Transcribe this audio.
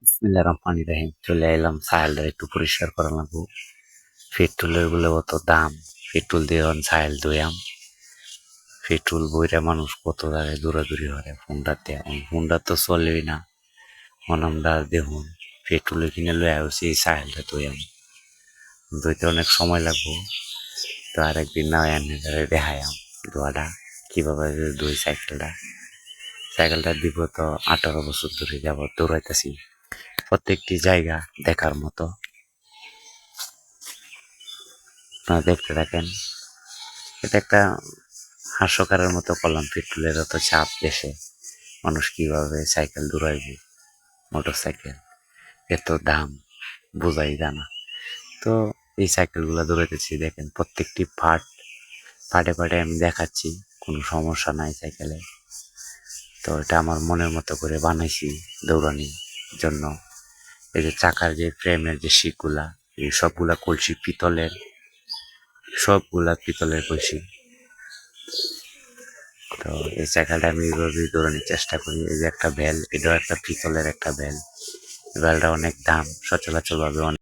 বিসমিল্লাহির রহমানির রহিম। চলে এলাম সাহেলটা একটু পরিষ্কার করা লাগবো। পেট্রোলের গুলো অত দাম, পেট্রোল দিয়ে সাহেল ধুয়াম। পেট্রোল বইরা মানুষ কত জায়গায় দৌড়াদৌড়ি করে ফোনটাতে, ফোনটা তো চলেই না। মনামদা দেখুন পেট্রোলে কিনে লয়ে আসছি এই সাহেলটা ধুয়াম, ধুইতে অনেক সময় লাগবো। তো আরেকদিন না এনে দেখায়াম ধোয়াটা কিভাবে দুই সাইকেলটা দিব। তো 18 বছর ধরে যাবত দৌড়াইতেছি, প্রত্যেকটি জায়গা দেখার মতো। আপনারা দেখতে থাকেন। এটা একটা হাস্যকরের মতো করলাম, পেট্রোলের এত চাপ দেশে, মানুষ কিভাবে সাইকেল দৌড়াইবে, মোটর সাইকেল এত দাম বোঝাই জানা। তো এই সাইকেলগুলো দৌড়াইতেছি, দেখেন প্রত্যেকটি পাটে পাটে আমি দেখাচ্ছি, কোনো সমস্যা নাই সাইকেলে। তো এটা আমার মনের মতো করে বানাইছি দৌড়ানির জন্য। এই যে চাকার যে ফ্রেমের যে শিকগুলা, এই সবগুলা কলসি পিতলের, সবগুলা পিতলের কলসি। তো এই সাইকেলটা আমি এইভাবেই দৌড়ানোর চেষ্টা করি। এই যে একটা বেল, এটাও একটা পিতলের একটা বেল। বেলটা অনেক দাম, সচরাচর ভাবে অনেক